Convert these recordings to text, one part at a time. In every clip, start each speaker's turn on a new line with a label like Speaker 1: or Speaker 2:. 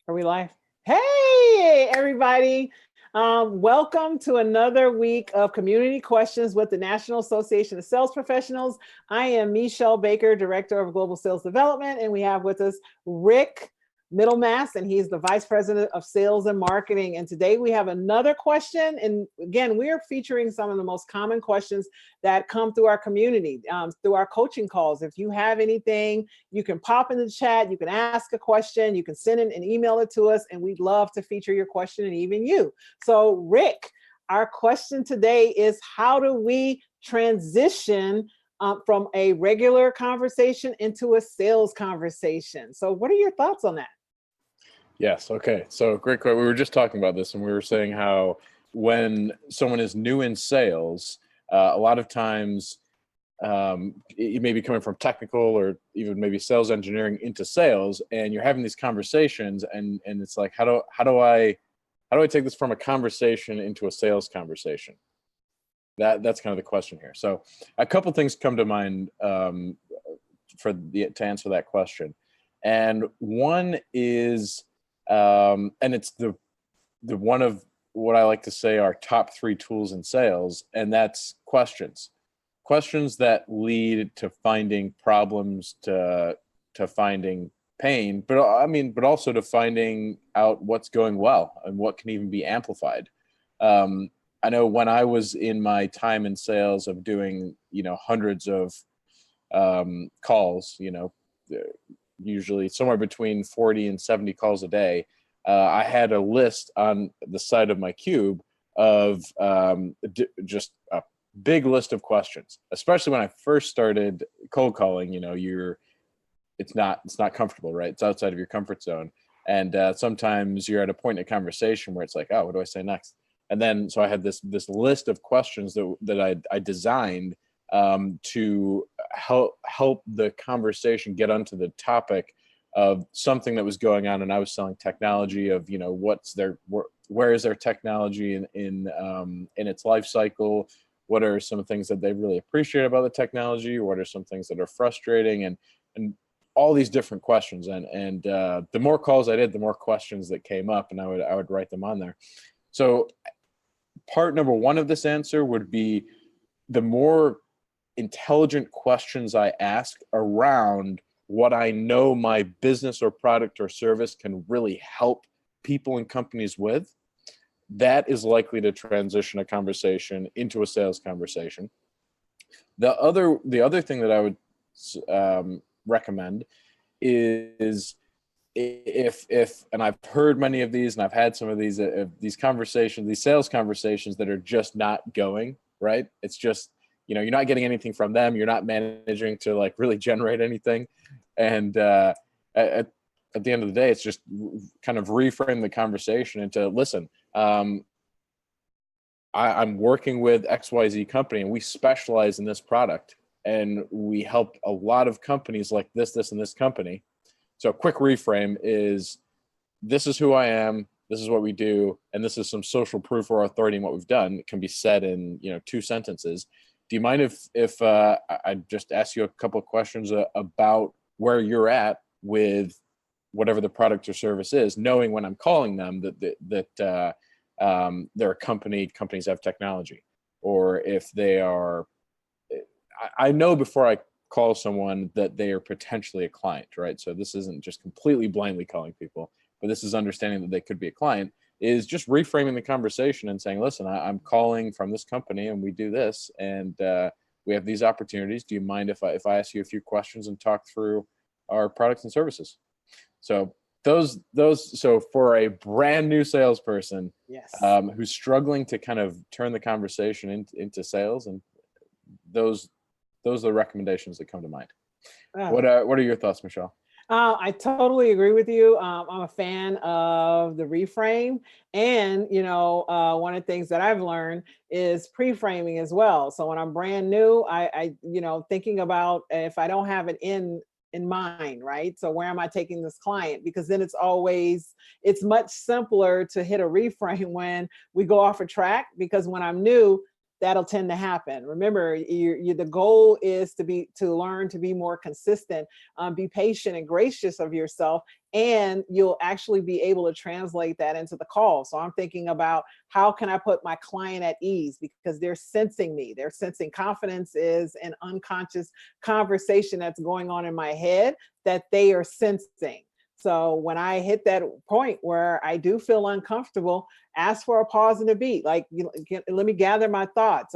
Speaker 1: Are we live? Hey, everybody. Welcome to another week of Community Questions with the National Association of Sales Professionals. I am Michelle Baker, Director of Global Sales Development, and we have with us Rick Middlemass, and he's the Vice President of Sales and Marketing. And today we have another question. And again, we're featuring some of the most common questions that come through our community, through our coaching calls. If you have anything, you can pop in the chat, you can ask a question, you can send in and email it to us, and we'd love to feature your question and even you. So Rick, our question today is, how do we transition from a regular conversation into a sales conversation? So what are your thoughts on that?
Speaker 2: Yes. Okay. So great question. We were just talking about this, and we were saying how when someone is new in sales, a lot of times you may be coming from technical or even maybe sales engineering into sales, and you're having these conversations, and it's like, how do I take this from a conversation into a sales conversation? That's kind of the question here. So a couple things come to mind to answer that question, and one is. And it's the one of what I like to say are top 3 tools in sales, and that's questions that lead to finding problems, to finding pain, but also to finding out what's going well and what can even be amplified. I know when I was in my time in sales of doing, hundreds of calls, usually somewhere between 40 and 70 calls a day. I had a list on the side of my cube of just a big list of questions, especially when I first started cold calling. It's not comfortable, right? It's outside of your comfort zone. And sometimes you're at a point in a conversation where it's like, oh, what do I say next? And then, so I had this list of questions that I designed to help the conversation get onto the topic of something that was going on. And I was selling technology of, where is their technology in its life cycle? What are some things that they really appreciate about the technology? What are some things that are frustrating? And all these different questions. And the more calls I did, the more questions that came up, and I would write them on there. So part number 1 of this answer would be, the more intelligent questions I ask around what I know my business or product or service can really help people and companies with, that is likely to transition a conversation into a sales conversation. The other thing that I would recommend is, if and I've heard many of these, and I've had some of these conversations, these sales conversations that are just not going right. It's just, you're not getting anything from them. You're not managing to really generate anything. And at the end of the day, it's just kind of reframe the conversation into, listen, I'm working with XYZ company, and we specialize in this product, and we help a lot of companies like this, and this company. So a quick reframe is, this is who I am, this is what we do, and this is some social proof or authority in what we've done. It can be said in 2 sentences. Do you mind if I just ask you a couple of questions about where you're at with whatever the product or service is, knowing when I'm calling them that they're a company, companies have technology, or if they are, I know before I call someone that they are potentially a client, right? So this isn't just completely blindly calling people, but this is understanding that they could be a client, is just reframing the conversation and saying, listen, I'm calling from this company, and we do this, and we have these opportunities. Do you mind if I ask you a few questions and talk through our products and services? So so for a brand new salesperson,
Speaker 1: Yes,
Speaker 2: who's struggling to kind of turn the conversation into sales, and those are the recommendations that come to mind. What are your thoughts, Michelle?
Speaker 1: I totally agree with you. I'm a fan of the reframe, and one of the things that I've learned is pre-framing as well. So when I'm brand new, I thinking about, if I don't have it in mind, right? So where am I taking this client? Because then it's much simpler to hit a reframe when we go off a track, because when I'm new, that'll tend to happen. Remember, the goal is to learn to be more consistent, be patient and gracious of yourself, and you'll actually be able to translate that into the call. So I'm thinking about, how can I put my client at ease, because they're sensing me. They're sensing. Confidence is an unconscious conversation that's going on in my head that they are sensing. So when I hit that point where I do feel uncomfortable, ask for a pause and a beat. Like, let me gather my thoughts.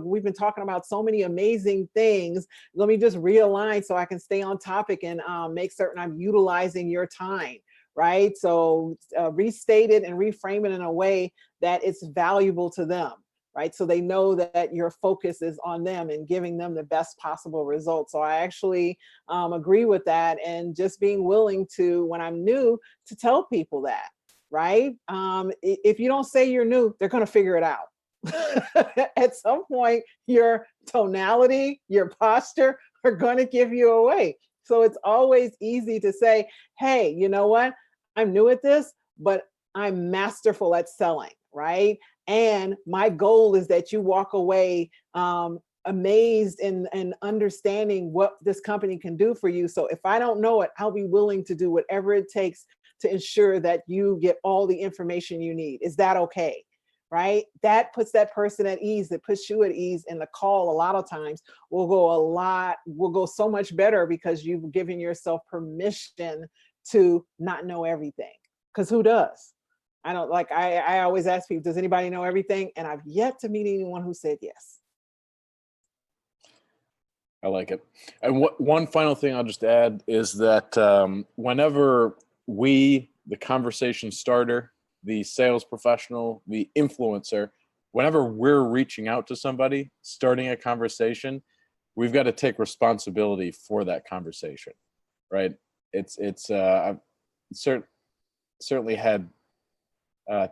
Speaker 1: We've been talking about so many amazing things. Let me just realign so I can stay on topic and make certain I'm utilizing your time, right? So restate it and reframe it in a way that it's valuable to them, right? So they know that your focus is on them and giving them the best possible results. So I actually agree with that, and just being willing to, when I'm new, to tell people that, right? If you don't say you're new, they're going to figure it out. At some point, your tonality, your posture are going to give you away. So it's always easy to say, hey, you know what? I'm new at this, but I'm masterful at selling, right? And my goal is that you walk away amazed and understanding what this company can do for you. So if I don't know it, I'll be willing to do whatever it takes to ensure that you get all the information you need. Is that okay? Right? That puts that person at ease. It puts you at ease. And the call, a lot of times, will go so much better, because you've given yourself permission to not know everything. Because who does? I always ask people, does anybody know everything? And I've yet to meet anyone who said yes.
Speaker 2: I like it. And one final thing I'll just add is that whenever we, the conversation starter, the sales professional, the influencer, whenever we're reaching out to somebody, starting a conversation, we've got to take responsibility for that conversation, right? I've certainly had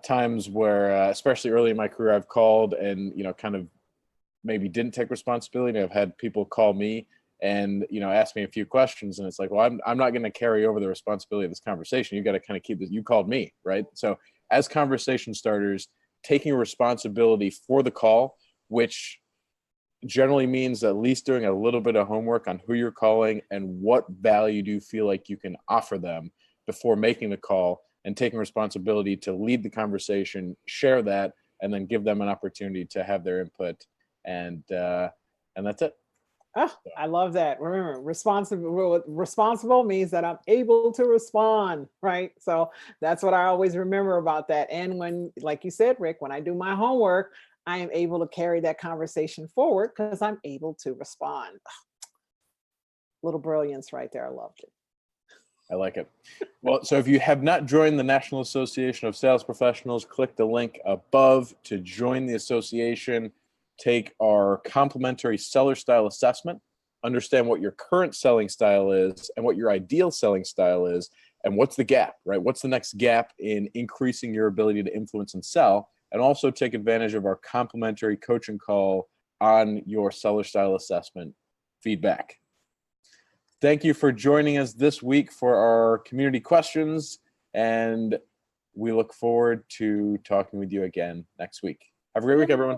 Speaker 2: times where, especially early in my career, I've called and, kind of maybe didn't take responsibility. I've had people call me and, ask me a few questions, and it's like, well, I'm not going to carry over the responsibility of this conversation. You got to kind of keep this. You called me, right? So as conversation starters, taking responsibility for the call, which generally means at least doing a little bit of homework on who you're calling and what value do you feel like you can offer them before making the call, and taking responsibility to lead the conversation, share that, and then give them an opportunity to have their input. And that's it.
Speaker 1: Oh, I love that. Remember, responsible means that I'm able to respond, right? So that's what I always remember about that. And when, like you said, Rick, when I do my homework, I am able to carry that conversation forward because I'm able to respond. Little brilliance right there. I loved it.
Speaker 2: I like it. Well, so if you have not joined the National Association of Sales Professionals, click the link above to join the association. Take our complimentary seller style assessment, understand what your current selling style is and what your ideal selling style is, and what's the gap, right? What's the next gap in increasing your ability to influence and sell, and also take advantage of our complimentary coaching call on your seller style assessment feedback. Thank you for joining us this week for our community questions, and we look forward to talking with you again next week. Have a great week, everyone.